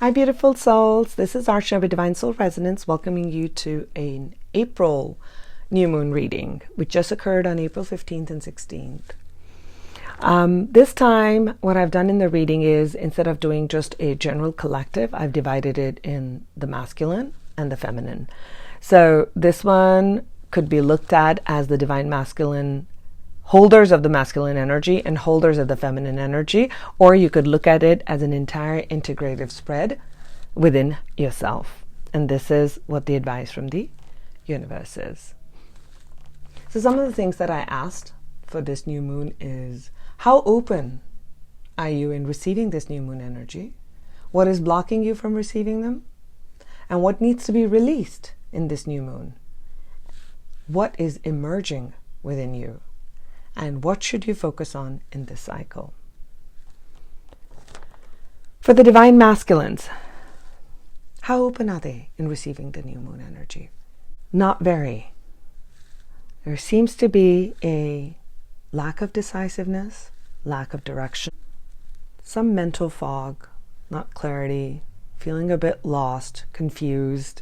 Hi, beautiful souls. This is Archana with Divine Soul Resonance, welcoming you to an April new moon reading, which just occurred on April 15th and 16th. This time, what I've done in the reading is, instead of doing just a general collective, I've divided it in the masculine and the feminine. So this one could be looked at as the divine masculine, holders of the masculine energy and holders of the feminine energy, or you could look at it as an entire integrative spread within yourself. And this is what the advice from the universe is. So some of the things that I asked for this new moon is, how open are you in receiving this new moon energy? What is blocking you from receiving them? And what needs to be released in this new moon? What is emerging within you? And what should you focus on in this cycle? For the divine masculines, how open are they in receiving the new moon energy? Not very. There seems to be a lack of decisiveness, lack of direction, some mental fog, not clarity, feeling a bit lost, confused.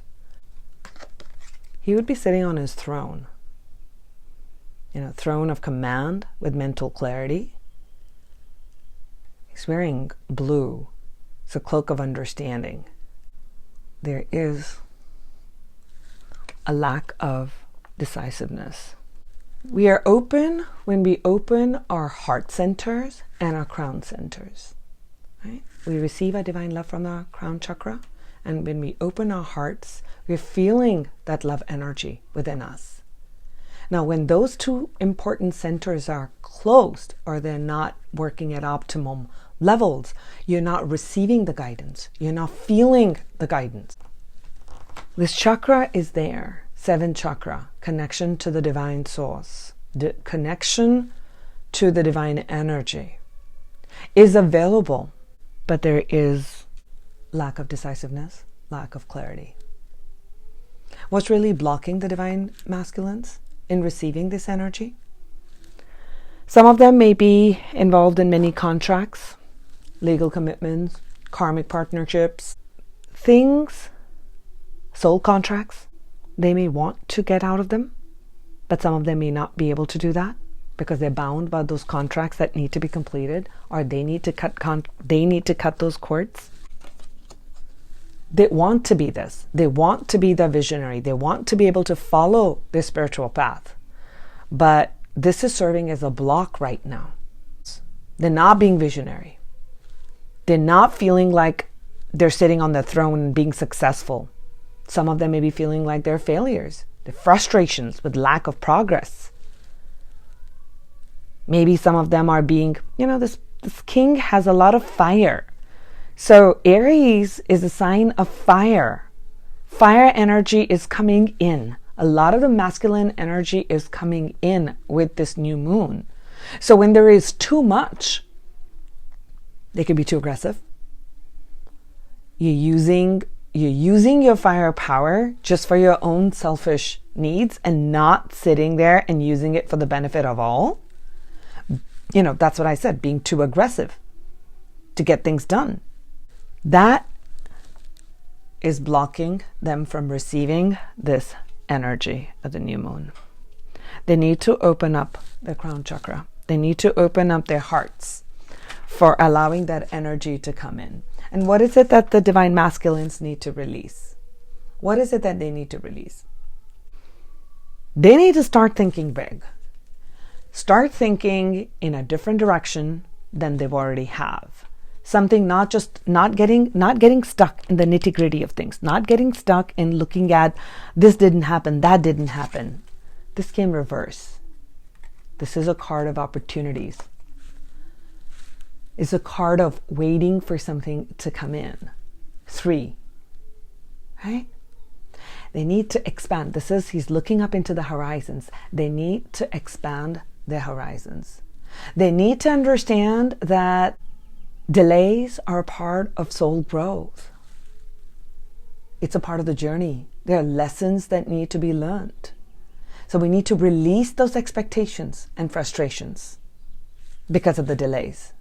He would be sitting on his throne. Throne of command with mental clarity. He's wearing blue. It's a cloak of understanding. There is a lack of decisiveness. We are open when we open our heart centers and our crown centers. Right? We receive our divine love from our crown chakra, and when we open our hearts, we're feeling that love energy within us. Now, when those two important centers are closed or they're not working at optimum levels, you're not receiving the guidance. You're not feeling the guidance. This chakra is there, 7th chakra, connection to the divine source, the connection to the divine energy is available, but there is lack of decisiveness, lack of clarity. What's really blocking the divine masculines in receiving this energy? Some of them may be involved in many contracts, legal commitments, karmic partnerships, things, soul contracts. They may want to get out of them, but some of them may not be able to do that because they're bound by those contracts that need to be completed, or they need to cut those cords. They want to be this. They want to be the visionary. They want to be able to follow their spiritual path. But this is serving as a block right now. They're not being visionary. They're not feeling like they're sitting on the throne and being successful. Some of them may be feeling like they're failures. They're frustrations with lack of progress. Maybe some of them are being, this king has a lot of fire. So Aries is a sign of fire. Fire energy is coming in. A lot of the masculine energy is coming in with this new moon. So when there is too much, they can be too aggressive. You're using your fire power just for your own selfish needs and not sitting there and using it for the benefit of all. That's what I said, being too aggressive to get things done. That is blocking them from receiving this energy of the new moon. They need to open up their crown chakra. They need to open up their hearts for allowing that energy to come in. And what is it that the divine masculines need to release? What is it that they need to release? They need to start thinking big. Start thinking in a different direction than they've already have. Something not getting stuck in the nitty-gritty of things, not getting stuck in looking at this didn't happen, that didn't happen. This came reverse. This is a card of opportunities. It's a card of waiting for something to come in. 3. Right? They need to expand. He's looking up into the horizons. They need to expand their horizons. They need to understand that delays are a part of soul growth. It's a part of the journey. There are lessons that need to be learned. So we need to release those expectations and frustrations because of the delays.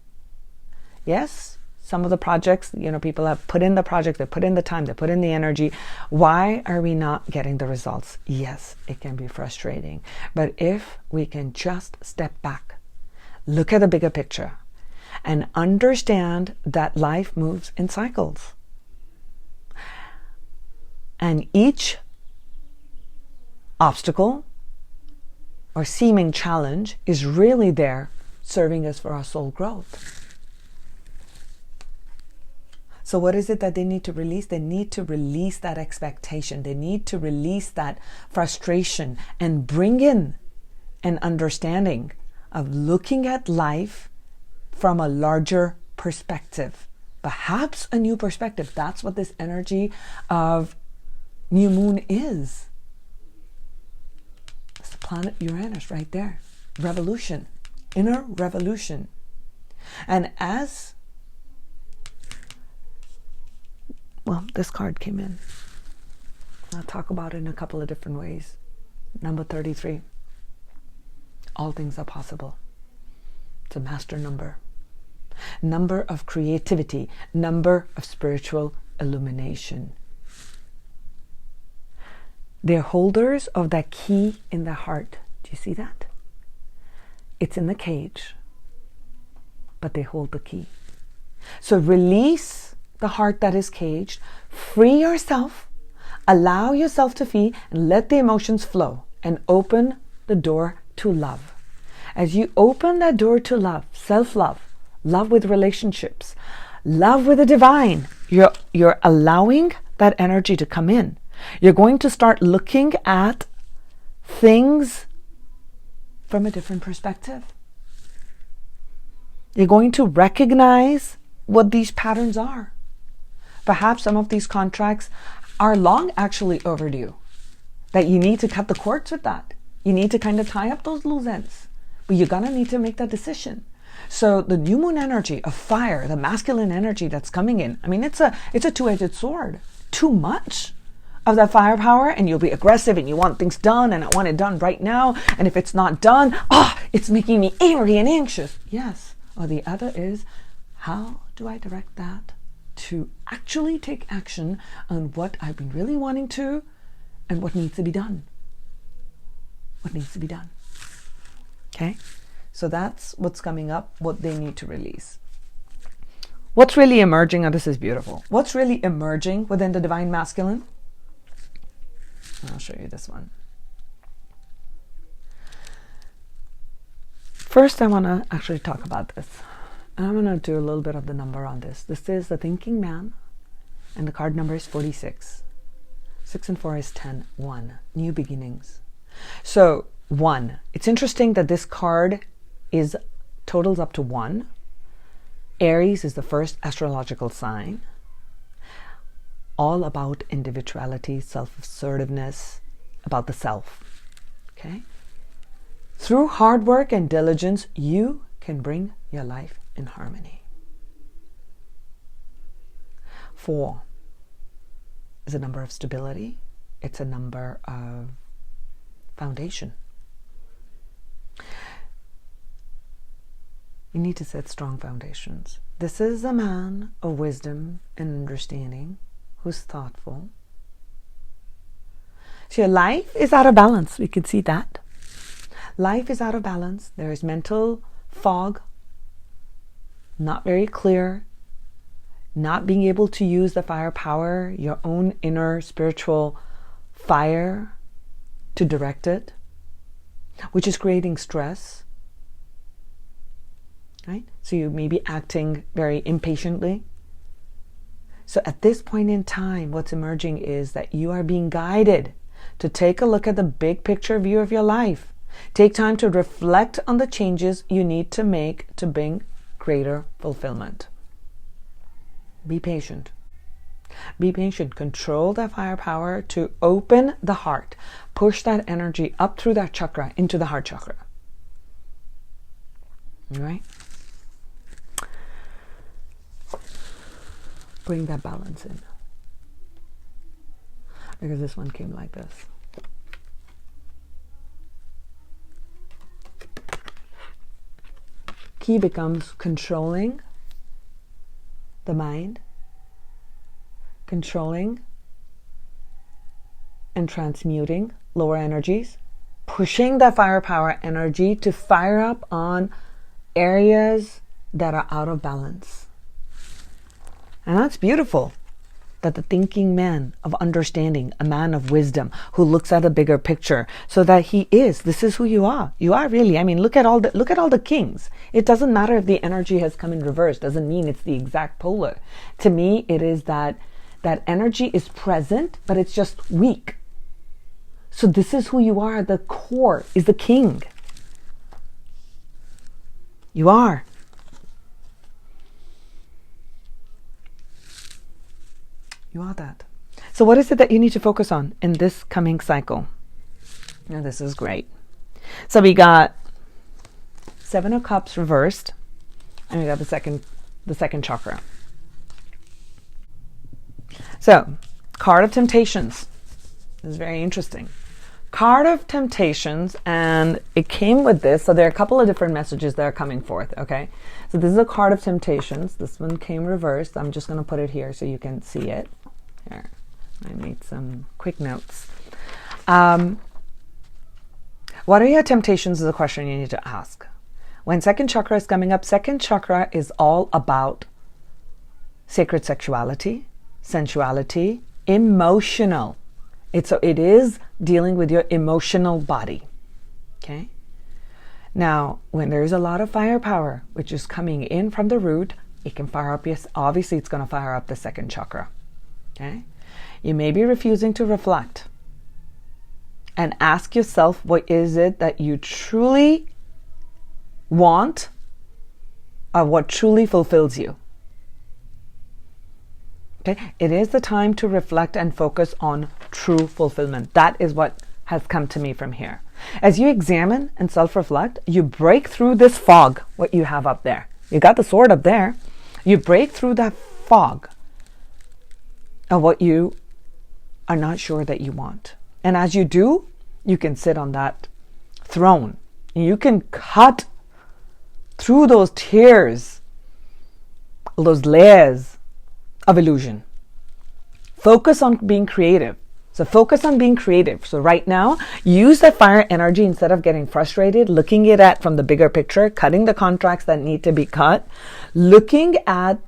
Yes, some of the projects, people have put in the project, they put in the time, they put in the energy. Why are we not getting the results? Yes, it can be frustrating. But if we can just step back, look at the bigger picture, and understand that life moves in cycles. And each obstacle or seeming challenge is really there serving us for our soul growth. So what is it that they need to release? They need to release that expectation. They need to release that frustration and bring in an understanding of looking at life from a larger perspective. Perhaps a new perspective. That's what this energy of new moon is. It's the planet Uranus right there. Revolution. Inner revolution. And as well, this card came in. I'll talk about it in a couple of different ways. Number 33. All things are possible. It's a master number. Number of creativity. Number of spiritual illumination. They're holders of that key in the heart. Do you see that? It's in the cage, but they hold the key. So release the heart that is caged, free yourself, allow yourself to feel, and let the emotions flow, and open the door to love. As you open that door to love, self-love, love with relationships, love with the divine, you're allowing that energy to come in. You're going to start looking at things from a different perspective. You're going to recognize what these patterns are. Perhaps some of these contracts are long actually overdue, that you need to cut the cords with that. You need to kind of tie up those loose ends, but you're gonna need to make that decision. So the new moon energy of fire, the masculine energy that's coming in, I mean, it's a two-edged sword. Too much of that firepower and you'll be aggressive and you want things done and I want it done right now. And if it's not done, it's making me angry and anxious. Yes. Or the other is, how do I direct that to actually take action on what I've been really wanting to and what needs to be done? What needs to be done? Okay? So that's what's coming up, what they need to release. What's really emerging, and this is beautiful, what's really emerging within the divine masculine? I'll show you this one. First, I want to actually talk about this. And I'm going to do a little bit of the number on this. This is the thinking man, and the card number is 46. 6 and 4 is 10. 1. New beginnings. So, 1. It's interesting that this card totals up to 1. Aries is the first astrological sign. All about individuality, self-assertiveness, about the self. Okay? Through hard work and diligence, you can bring your life in harmony. 4 is a number of stability. It's a number of foundation. You need to set strong foundations. This is a man of wisdom and understanding who's thoughtful. So your life is out of balance. We can see that. Life is out of balance. There is mental fog, not very clear, not being able to use the firepower, your own inner spiritual fire to direct it, which is creating stress, right? So you may be acting very impatiently. So at this point in time, what's emerging is that you are being guided to take a look at the big picture view of your life. Take time to reflect on the changes you need to make to bring greater fulfillment. Be patient. Be patient. Control that firepower to open the heart. Push that energy up through that chakra into the heart chakra. All right? Bring that balance in. Because this one came like this. Key becomes controlling the mind, controlling and transmuting lower energies, pushing that firepower energy to fire up on areas that are out of balance. And that's beautiful, that the thinking man of understanding, a man of wisdom who looks at a bigger picture, so that this is who you are. You are really, I mean, look at all the kings. It doesn't matter if the energy has come in reverse, doesn't mean it's the exact polar. To me, it is that energy is present, but it's just weak. So this is who you are. The core is the king. You are. You are that. So what is it that you need to focus on in this coming cycle? Now this is great. So we got 7 of Cups reversed, and we got the second chakra. So, card of Temptations. This is very interesting. Card of Temptations, and it came with this, so there are a couple of different messages that are coming forth, okay? So this is a card of Temptations. This one came reversed. I'm just going to put it here so you can see it. Here, I made some quick notes. What are your temptations is a question you need to ask. When second chakra is coming up, second chakra is all about sacred sexuality, sensuality, emotional. It is dealing with your emotional body. Okay? Now, when there's a lot of firepower, which is coming in from the root, it can fire up, yes, obviously it's going to fire up the second chakra. Okay? You may be refusing to reflect and ask yourself, what is it that you truly want, or what truly fulfills you? Okay? It is the time to reflect and focus on true fulfillment. That is what has come to me from here. As you examine and self-reflect, you break through this fog, what you have up there. You got the sword up there. You break through that fog of what you are not sure that you want. And as you do, you can sit on that throne. You can cut through those tiers, those layers of illusion. Focus on being creative. So focus on being creative. So right now, use that fire energy instead of getting frustrated, looking at it from the bigger picture, cutting the contracts that need to be cut, looking at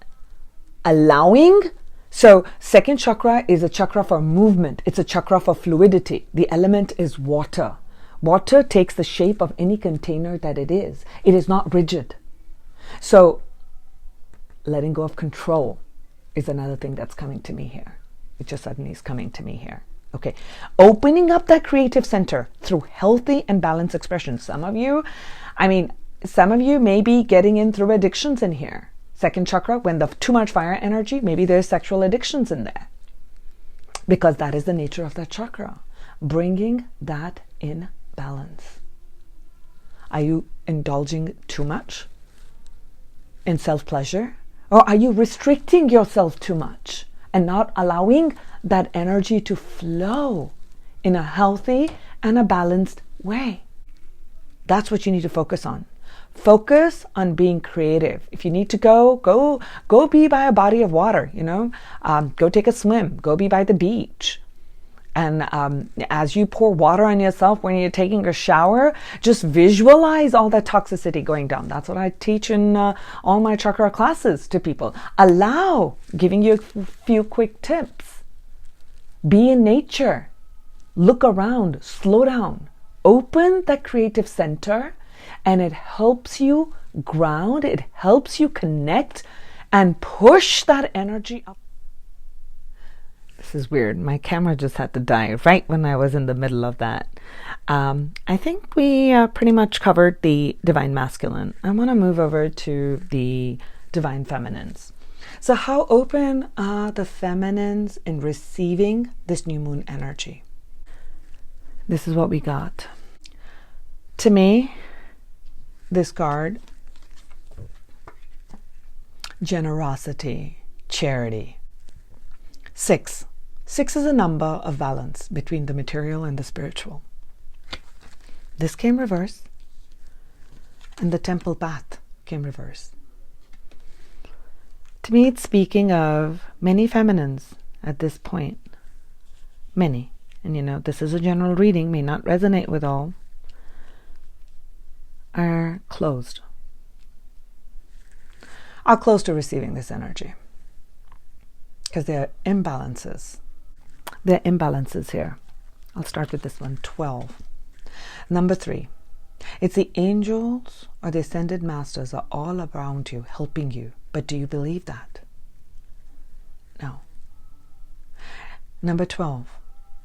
allowing. So second chakra is a chakra for movement. It's a chakra for fluidity. The element is water. Water takes the shape of any container that it is. It is not rigid. So letting go of control is another thing that's coming to me here. It just suddenly is coming to me here. Okay. Opening up that creative center through healthy and balanced expression. Some of you may be getting in through addictions in here. Second chakra, when the too much fire energy, maybe there's sexual addictions in there. Because that is the nature of that chakra. Bringing that in balance. Are you indulging too much in self-pleasure? Or are you restricting yourself too much and not allowing that energy to flow in a healthy and a balanced way? That's what you need to focus on. Focus on being creative. If you need to go be by a body of water, go take a swim, go be by the beach. And as you pour water on yourself when you're taking a shower, just visualize all that toxicity going down. That's what I teach in all my chakra classes to people. Giving you a few quick tips. Be in nature. Look around. Slow down. Open that creative center, and it helps you ground. It helps you connect and push that energy up. This is weird. My camera just had to die right when I was in the middle of that. I think we pretty much covered the divine masculine. I want to move over to the divine feminines. So how open are the feminines in receiving this new moon energy? This is what we got. To me, this card, generosity, charity. 6. 6 is a number of balance between the material and the spiritual. This came reverse, and the temple path came reverse. To me, it's speaking of many feminines at this point. Many. And this is a general reading, may not resonate with all, are closed. Are close to receiving this energy. Because there are imbalances. There are imbalances here. I'll start with this one, 12. Number 3. It's the angels or the ascended masters are all around you, helping you. But do you believe that? No. Number 12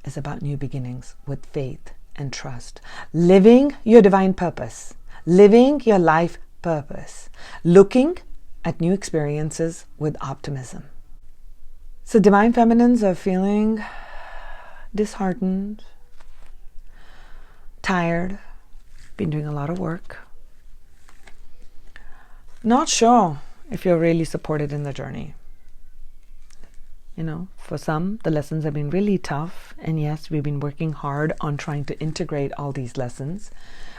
is about new beginnings with faith and trust. Living your divine purpose. Living your life purpose. Looking at new experiences with optimism. So divine feminines are feeling disheartened, tired, been doing a lot of work. Not sure if you're really supported in the journey. For some, the lessons have been really tough. And yes, we've been working hard on trying to integrate all these lessons.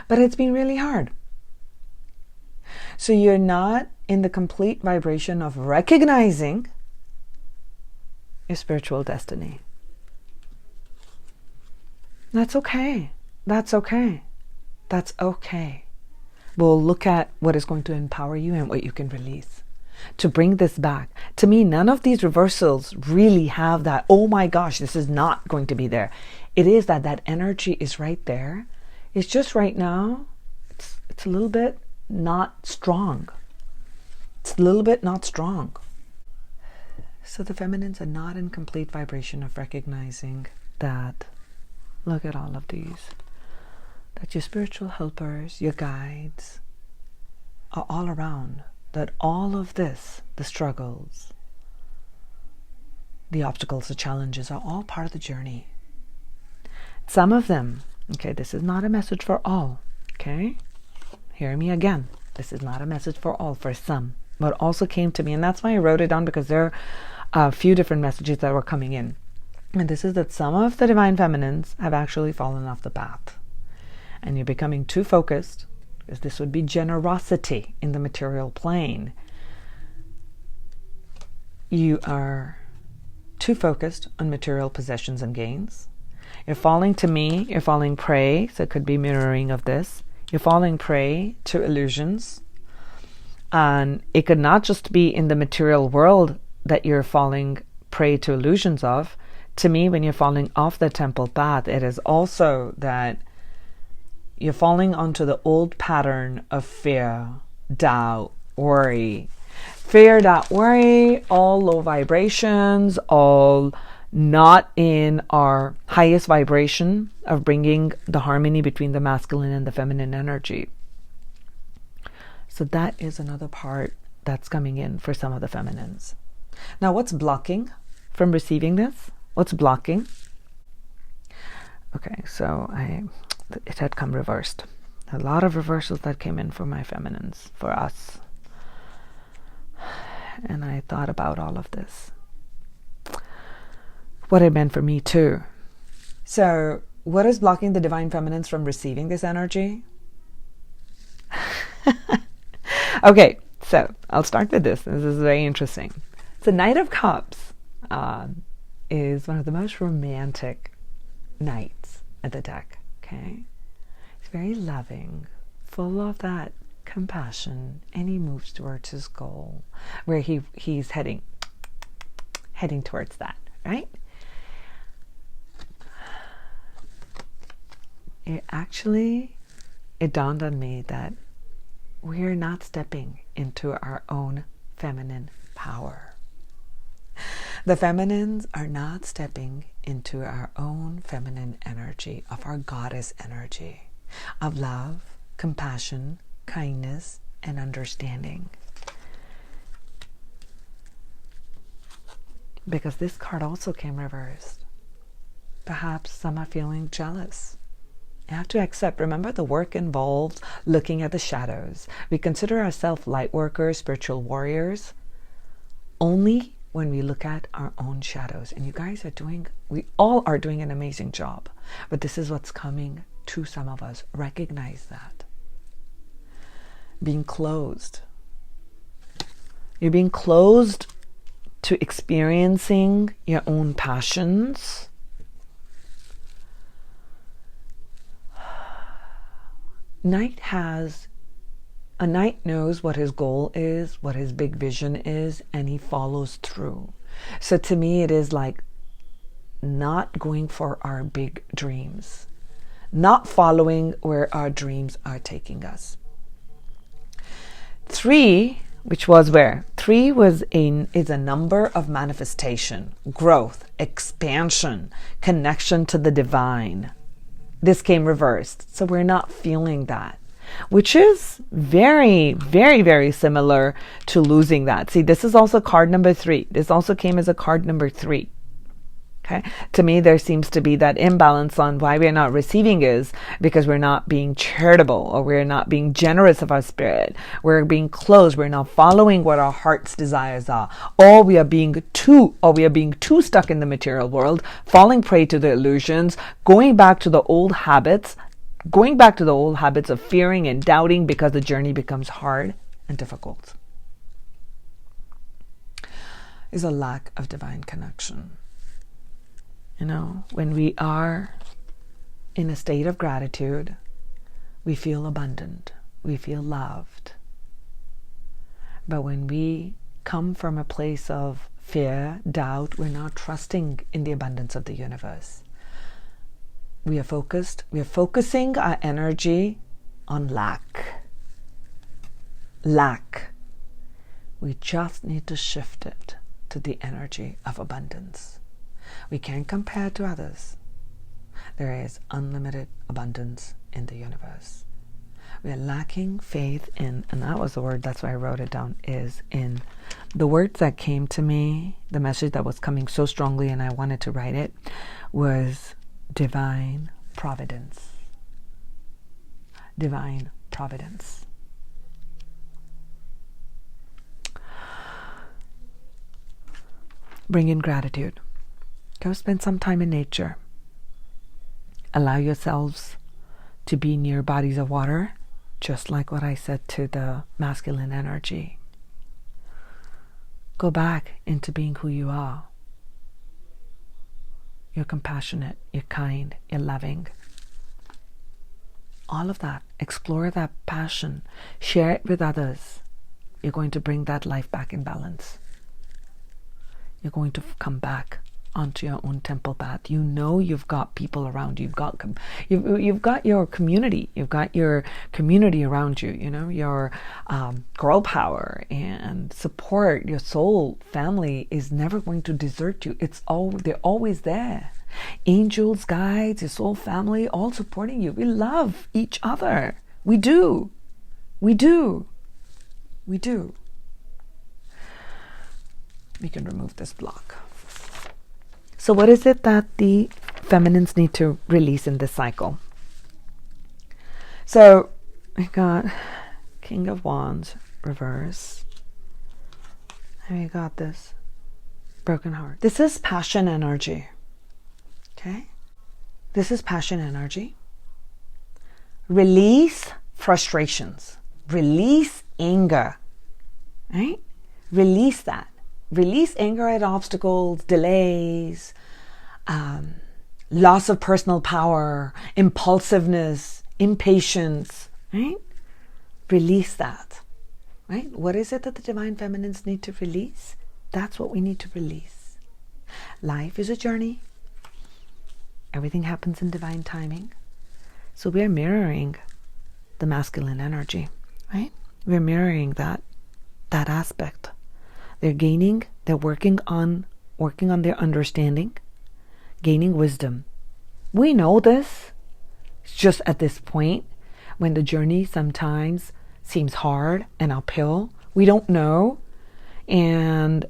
But it's been really hard. So you're not in the complete vibration of recognizing your spiritual destiny. That's okay. That's okay. That's okay. We'll look at what is going to empower you and what you can release to bring this back. To me, none of these reversals really have that, oh my gosh, this is not going to be there. It is that energy is right there. It's just right now, it's a little bit not strong. It's a little bit not strong. So the feminines are not in complete vibration of recognizing that, look at all of these, that your spiritual helpers, your guides, are all around. That all of this, the struggles, the obstacles, the challenges, are all part of the journey. Some of them, okay, this is not a message for all, okay? Hear me again. This is not a message for all, for some. What also came to me, and that's why I wrote it down, because there are a few different messages that were coming in. And this is that some of the divine feminines have actually fallen off the path. And you're becoming too focused, because this would be generosity in the material plane. You are too focused on material possessions and gains. You're falling prey, so it could be mirroring of this. You're falling prey to illusions. And it could not just be in the material world that you're falling prey to illusions of. To me, when you're falling off the temple path, it is also that you're falling onto the old pattern of fear, doubt, worry. Fear, doubt, worry, all low vibrations, all not in our highest vibration of bringing the harmony between the masculine and the feminine energy. So that is another part that's coming in for some of the feminines. Now, what's blocking from receiving this? What's blocking? Okay, so it had come reversed. A lot of reversals that came in for my feminines, for us. And I thought about all of this. What it meant for me too. So, what is blocking the divine feminines from receiving this energy? Okay, so I'll start with this. This is very interesting. The Knight of Cups is one of the most romantic knights at the deck. Okay, he's very loving, full of that compassion, and he moves towards his goal, where he's heading towards that, right? It dawned on me that we're not stepping into our own feminine power. The feminines are not stepping into our own feminine energy, of our goddess energy, of love, compassion, kindness, and understanding. Because this card also came reversed. Perhaps some are feeling jealous. You have to accept, remember, the work involves looking at the shadows. We consider ourselves light workers, spiritual warriors, only when we look at our own shadows. And you guys we all are doing an amazing job. But this is what's coming to some of us. Recognize that. Being closed. You're being closed to experiencing your own passions. A knight knows what his goal is, what his big vision is, and he follows through. So to me, it is like not going for our big dreams, not following where our dreams are taking us. 3, which was where? 3 is a number of manifestation, growth, expansion, connection to the divine. This came reversed, so we're not feeling that, which is very, very, very similar to losing that. See, this is also card number 3. This also came as a card number 3. Okay. To me, there seems to be that imbalance on why we're not receiving is because we're not being charitable, or we're not being generous of our spirit. We're being closed. We're not following what our heart's desires are. Or we are being too stuck in the material world, falling prey to the illusions, going back to the old habits of fearing and doubting because the journey becomes hard and difficult. Is a lack of divine connection. You know, when we are in a state of gratitude, we feel abundant, we feel loved. But when we come from a place of fear, doubt, we're not trusting in the abundance of the universe. We are focusing our energy on lack. We just need to shift it to the energy of abundance. We can't compare to others. There is unlimited abundance in the universe. We are lacking faith in, and that was the word, that's why I wrote it down, is in the words that came to me, the message that was coming so strongly and I wanted to write it, was divine providence. Divine providence. Bring in gratitude. Go spend some time in nature. Allow yourselves to be near bodies of water, just like what I said to the masculine energy. Go back into being who you are. You're compassionate, you're kind, you're loving. All of that. Explore that passion. Share it with others. You're going to bring that life back in balance. You're going to come back onto your own temple path. You know you've got people around you. You've got your community. You've got your community around you. You know, your girl power and support. Your soul family is never going to desert you. They're always there. Angels, guides, your soul family, all supporting you. We love each other. We do. We do. We do. We can remove this block. So what is it that the feminines need to release in this cycle? So we got King of Wands reverse. And we got this broken heart. This is passion energy. Okay? This is passion energy. Release frustrations. Release anger. Right? Release that. Release anger at obstacles, delays, loss of personal power, impulsiveness, impatience, right? Release that, right? What is it that the divine feminines need to release? That's what we need to release. Life is a journey. Everything happens in divine timing. So we're mirroring the masculine energy, right? We're mirroring that aspect. They're working on their understanding, gaining wisdom. We know this. It's just at this point when the journey sometimes seems hard and uphill. We don't know. And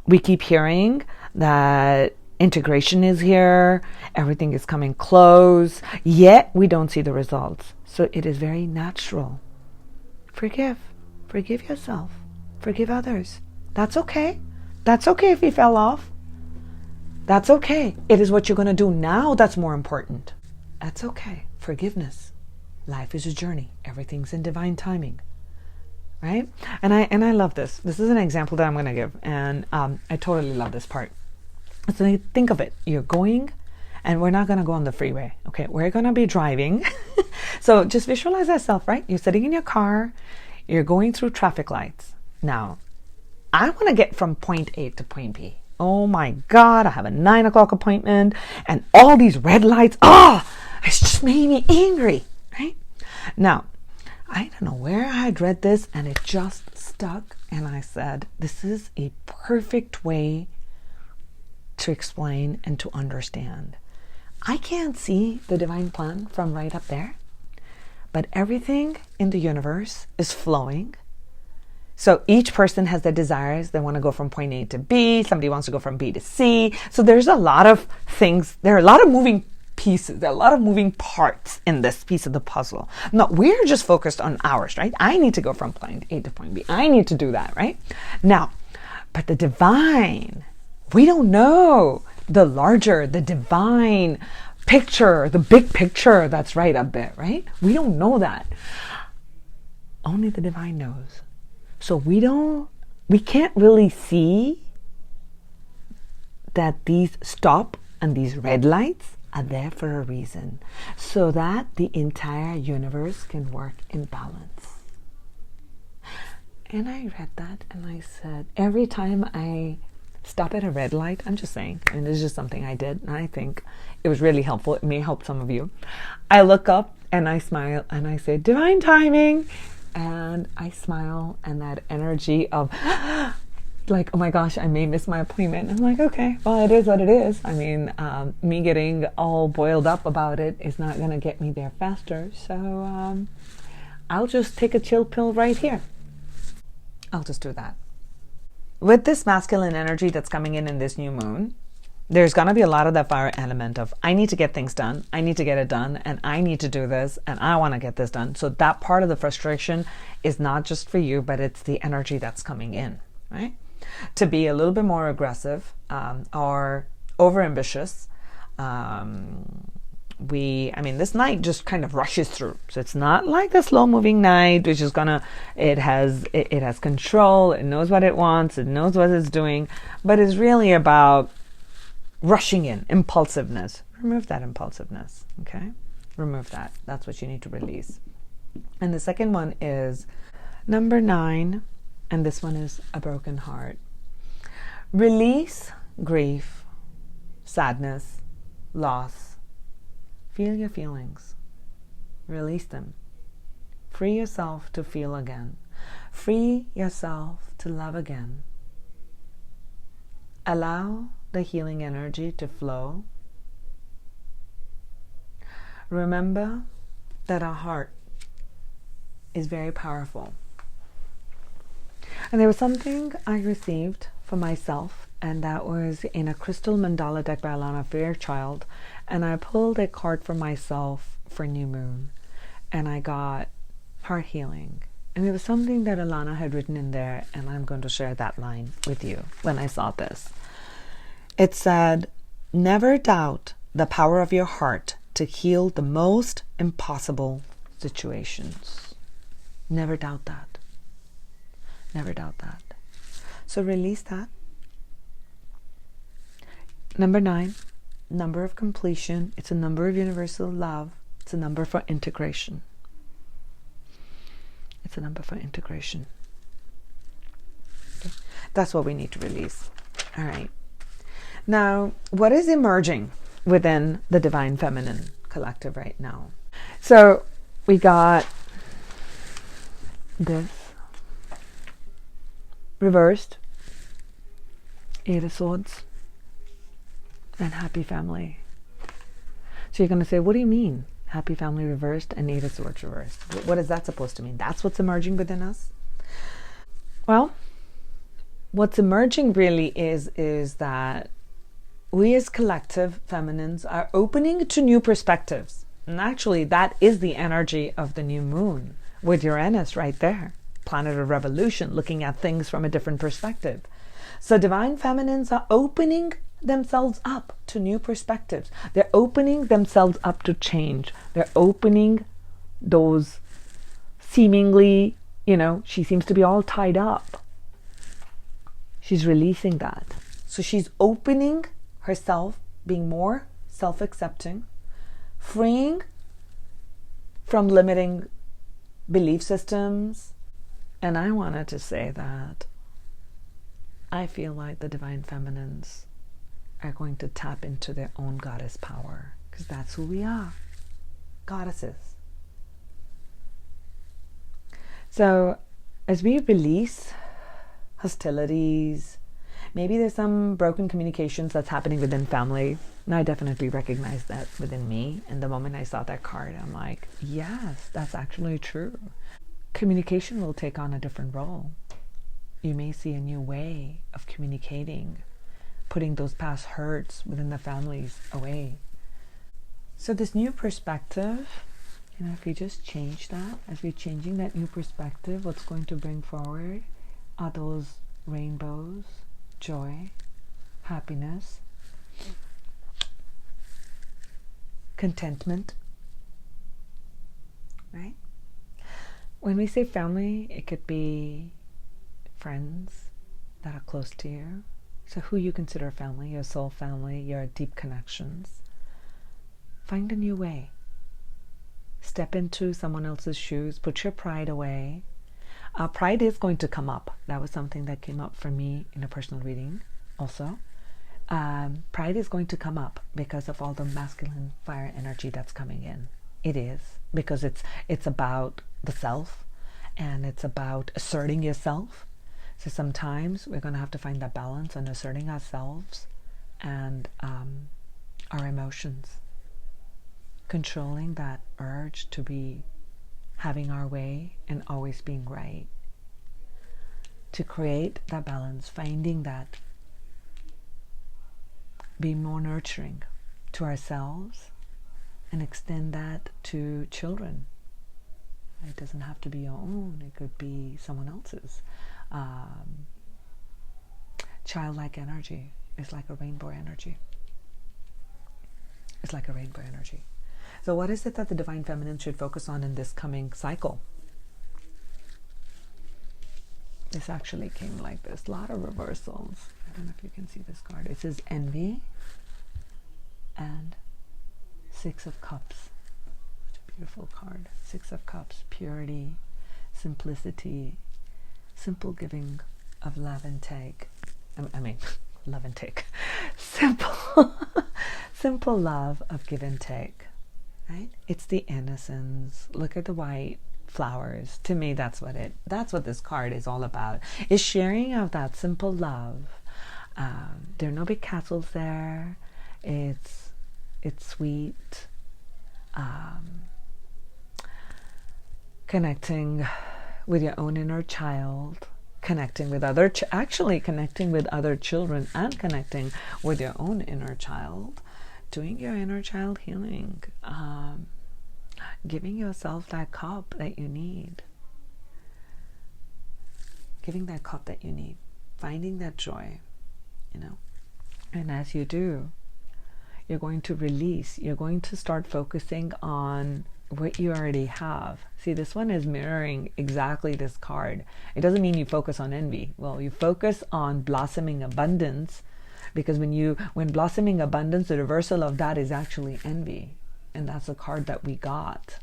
we keep hearing that integration is here, everything is coming close, yet we don't see the results. So it is very natural. Forgive yourself, forgive others. That's okay. That's okay if you fell off. That's okay. It is what you're going to do now that's more important. That's okay. Forgiveness. Life is a journey. Everything's in divine timing. right? And I love this. This is an example that I'm going to give, and I totally love this part. So think of it. You're going, and we're not going to go on the freeway, okay? We're going to be driving. So just visualize yourself, right? You're sitting in your car. You're going through traffic lights. Now, I want to get from point A to point B. Oh my God, I have a 9 o'clock appointment, and all these red lights. It's just made me angry, right? Now, I don't know where I had read this, and it just stuck. And I said, this is a perfect way to explain and to understand. I can't see the divine plan from right up there, but everything in the universe is flowing. So each person has their desires. They want to go from point A to B. Somebody wants to go from B to C. So there's a lot of things. There are a lot of moving pieces. There are a lot of moving parts in this piece of the puzzle. No, we're just focused on ours, right? I need to go from point A to point B. I need to do that, right? Now, but the divine, we don't know the larger, the divine picture, the big picture that's right up there, right? We don't know that. Only the divine knows. So we can't really see that these stop and these red lights are there for a reason, so that the entire universe can work in balance. And I read that and I said, every time I stop at a red light, I'm just saying, and this is just something I did, and I think it was really helpful. It may help some of you. I look up and I smile and I say, divine timing. And I smile, and that energy of like, oh my gosh, I may miss my appointment. I'm like, okay, well, it is what it is. I mean, me getting all boiled up about it is not going to get me there faster. So I'll just take a chill pill right here. I'll just do that. With this masculine energy that's coming in this new moon, there's going to be a lot of that fire element of, I need to get things done, I need to get it done, and I need to do this, and I want to get this done. So that part of the frustration is not just for you, but it's the energy that's coming in, right? To be a little bit more aggressive or overambitious. This night just kind of rushes through. So it's not like the slow-moving night, which is it has control, it knows what it wants, it knows what it's doing, but it's really about rushing in, impulsiveness. Remove that impulsiveness, okay? Remove that. That's what you need to release. And the second one is number 9, and this one is a broken heart. Release grief, sadness, loss. Feel your feelings. Release them. Free yourself to feel again. Free yourself to love again. Allow the healing energy to flow. Remember that our heart is very powerful. And there was something I received for myself, and that was in a crystal mandala deck by Alana Fairchild, and I pulled a card for myself for new moon, and I got heart healing. And there was something that Alana had written in there, and I'm going to share that line with you when I saw this. It said, never doubt the power of your heart to heal the most impossible situations. Never doubt that. Never doubt that. So release that. Number 9, number of completion. It's a number of universal love. It's a number for integration. It's a number for integration. Okay. That's what we need to release. All right. Now, what is emerging within the Divine Feminine Collective right now? So we got this reversed, 8 of Swords, and Happy Family. So you're going to say, what do you mean? Happy Family reversed and 8 of Swords reversed. What is that supposed to mean? That's what's emerging within us? Well, what's emerging really is that we as collective feminines are opening to new perspectives. And actually, that is the energy of the new moon with Uranus right there. Planet of revolution, looking at things from a different perspective. So divine feminines are opening themselves up to new perspectives. They're opening themselves up to change. They're opening those seemingly, she seems to be all tied up. She's releasing that. So she's opening herself, being more self-accepting, freeing from limiting belief systems. And I wanted to say that I feel like the divine feminines are going to tap into their own goddess power, because that's who we are, goddesses. So as we release hostilities, maybe there's some broken communications that's happening within family. And I definitely recognize that within me. And the moment I saw that card, I'm like, yes, that's actually true. Communication will take on a different role. You may see a new way of communicating, putting those past hurts within the families away. So this new perspective, if we just change that, as we're changing that new perspective, what's going to bring forward are those rainbows, joy, happiness, contentment, right? When we say family, it could be friends that are close to you. So who you consider family, your soul family, your deep connections. Find a new way. Step into someone else's shoes. Put your pride away. Pride is going to come up. That was something that came up for me in a personal reading also. Pride is going to come up because of all the masculine fire energy that's coming in. It is, because it's about the self, and it's about asserting yourself. So sometimes we're going to have to find that balance on asserting ourselves and our emotions, controlling that urge to be having our way and always being right. To create that balance, finding that, being more nurturing to ourselves and extend that to children. It doesn't have to be your own. It could be someone else's. Childlike energy is like a rainbow energy. It's like a rainbow energy. So what is it that the divine feminine should focus on in this coming cycle? This actually came like this. A lot of reversals. I don't know if you can see this card. It says envy and Six of Cups. Such a beautiful card. Six of Cups. Purity, simplicity, simple giving of love and take. Love and take. Simple love of give and take. Right? It's the innocence. Look at the white flowers. To me, that's what this card is all about. Is sharing of that simple love. There are no big castles there. It's sweet. Connecting with your own inner child, connecting with connecting with other children, and connecting with your own inner child, doing your inner child healing, giving yourself that cup that you need, giving that cup that you need, finding that joy, and as you do, you're going to release, you're going to start focusing on what you already have. See, this one is mirroring exactly this card. It doesn't mean you focus on envy. Well, you focus on blossoming abundance, because when blossoming abundance, the reversal of that is actually envy. And that's the card that we got.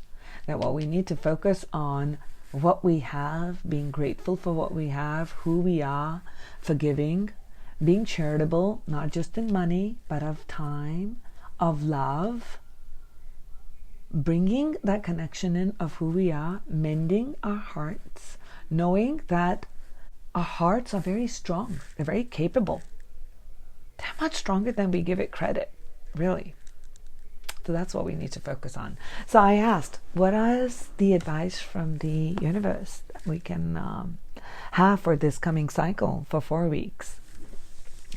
That what we need to focus on what we have, being grateful for what we have, who we are, forgiving, being charitable, not just in money, but of time, of love, bringing that connection in of who we are, mending our hearts, knowing that our hearts are very strong. They're very capable. They're much stronger than we give it credit, really. So that's what we need to focus on. So I asked, what is the advice from the universe that we can have for this coming cycle for 4 weeks?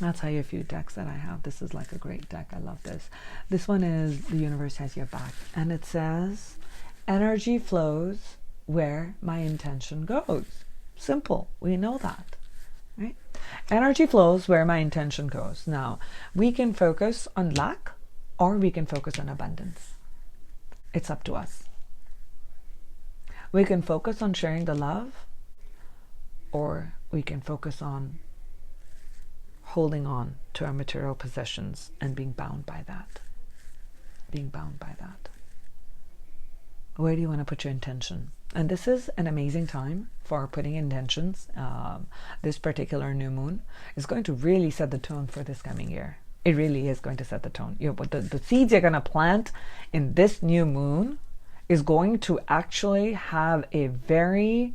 I'll tell you a few decks that I have. This is like a great deck. I love this. This one is The Universe Has Your Back. And it says, energy flows where my intention goes. Simple. We know that, right? Energy flows where my intention goes. Now, we can focus on lack or we can focus on abundance. It's up to us. We can focus on sharing the love or we can focus on holding on to our material possessions and being bound by that. Where do you want to put your intention? And this is an amazing time for putting intentions. This particular new moon is going to really set the tone for this coming year. It really is going to set the tone. The seeds you're going to plant in this new moon is going to actually have a very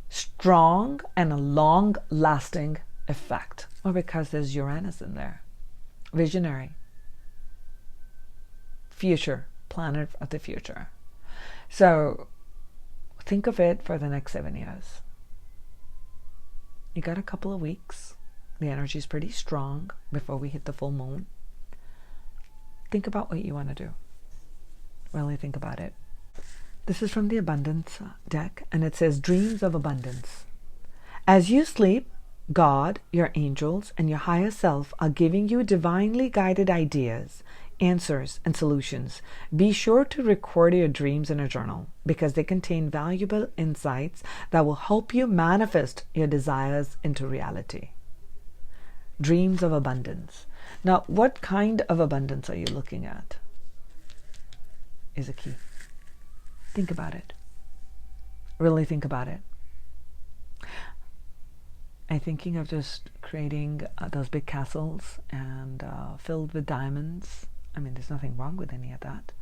strong and a long-lasting effect. Well, because there's Uranus in there. Visionary. Future. Planet of the future. So think of it for the next 7 years. You got a couple of weeks. The energy is pretty strong before we hit the full moon. Think about what you want to do. Really think about it. This is from the Abundance deck, and it says, Dreams of Abundance. As you sleep, God, your angels, and your higher self are giving you divinely guided ideas, answers, and solutions. Be sure to record your dreams in a journal because they contain valuable insights that will help you manifest your desires into reality. Dreams of abundance. Now, what kind of abundance are you looking at? Is a key. Think about it. Really think about it. I'm thinking of just creating those big castles and filled with diamonds. I mean, there's nothing wrong with any of that.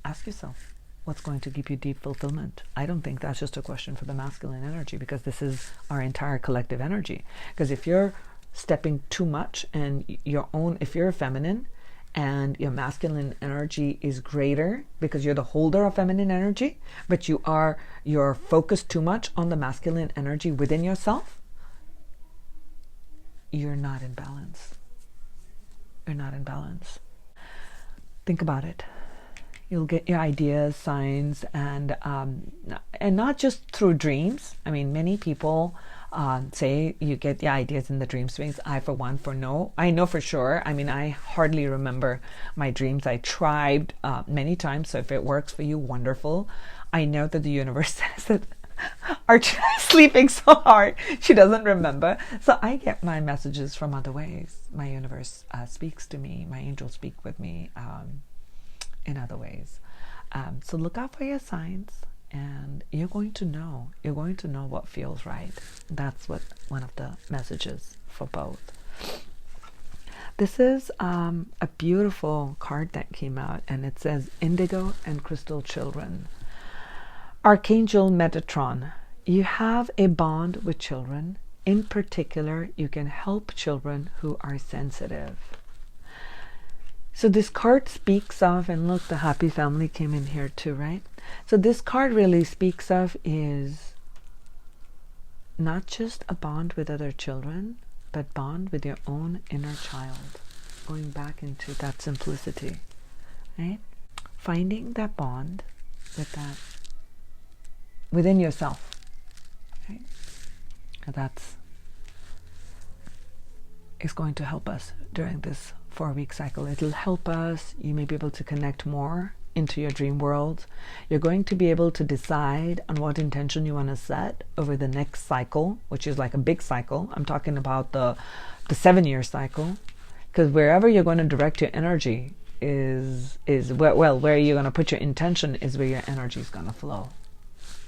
Ask yourself, what's going to give you deep fulfillment? I don't think that's just a question for the masculine energy, because this is our entire collective energy. Because if you're stepping too much and if you're feminine and your masculine energy is greater because you're the holder of feminine energy, but you're focused too much on the masculine energy within yourself, you're not in balance. You're not in balance. Think about it. You'll get your ideas, signs, and not just through dreams. I mean, many people say you get the ideas in the dream space. I, for one, I know for sure. I mean, I hardly remember my dreams. I tried many times, so if it works for you, wonderful. I know that the universe says that Archie is sleeping so hard she doesn't remember. So I get my messages from other ways. My universe speaks to me. My angels speak with me in other ways. So look out for your signs, and you're going to know what feels right. That's what one of the messages for both. This is a beautiful card that came out, and it says Indigo and Crystal Children. Archangel Metatron, you have a bond with children. In particular, you can help children who are sensitive. So this card speaks of, and look, the happy family came in here too, right? So this card really speaks of is not just a bond with other children, but bond with your own inner child. Going back into that simplicity, right? Finding that bond with that within yourself, right? It's going to help us during this 4-week cycle. It'll help us. You may be able to connect more into your dream world. You're going to be able to decide on what intention you want to set over the next cycle, which is like a big cycle. I'm talking about the 7-year cycle, because wherever you're going to direct your energy is where you're going to put your intention is where your energy is going to flow.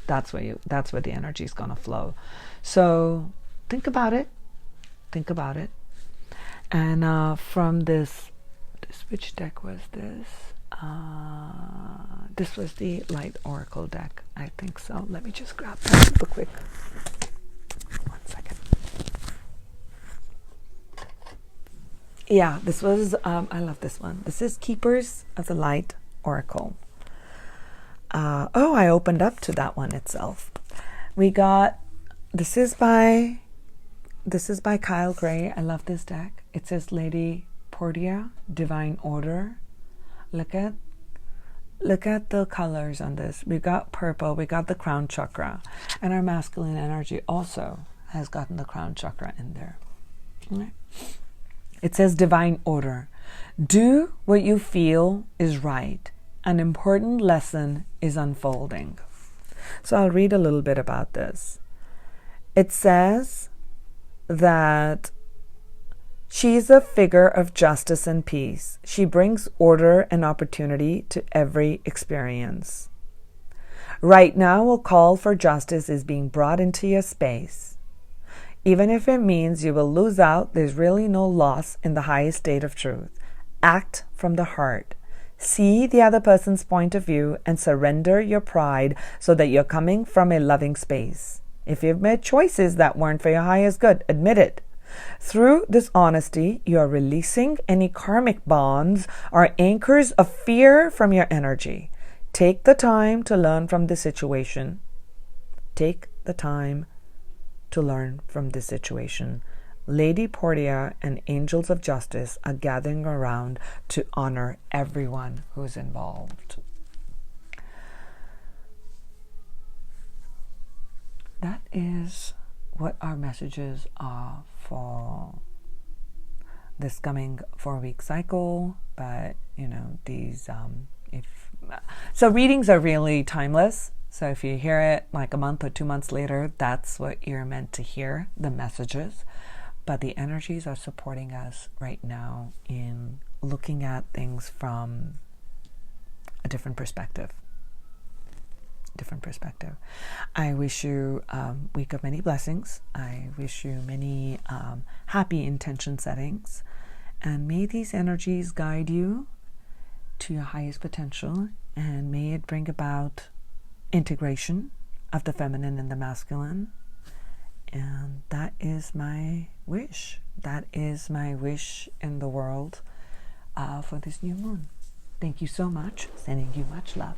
That's where the energy is going to flow. So think about it. And from this, which deck was this? This was the Light Oracle deck, I think so. Let me just grab that super quick. 1 second. Yeah, this was, I love this one. This is Keepers of the Light Oracle. I opened up to that one itself. We got, this is by Kyle Gray. I love this deck. It says Lady Portia, Divine Order. Look at the colors on this. We got purple, we got the crown chakra, and our masculine energy also has gotten the crown chakra in there. Okay. It says Divine Order. Do what you feel is right. An important lesson is unfolding. So I'll read a little bit about this. It says that she's a figure of justice and peace. She brings order and opportunity to every experience. Right now, a call for justice is being brought into your space. Even if it means you will lose out, there's really no loss in the highest state of truth. Act from the heart. See the other person's point of view and surrender your pride so that you're coming from a loving space. If you've made choices that weren't for your highest good, admit it. Through this honesty, you are releasing any karmic bonds or anchors of fear from your energy. Take the time to learn from this situation. Take the time to learn from this situation. Lady Portia and Angels of Justice are gathering around to honor everyone who's involved. That is what our messages are for this coming 4-week cycle. But these so readings are really timeless. So if you hear it like a month or 2 months later, that's what you're meant to hear, the messages. But the energies are supporting us right now in looking at things from a different perspective. I wish you a week of many blessings. I wish you many happy intention settings. And may these energies guide you to your highest potential. And may it bring about integration of the feminine and the masculine. And that is my wish. That is my wish in the world for this new moon. Thank you so much. Sending you much love.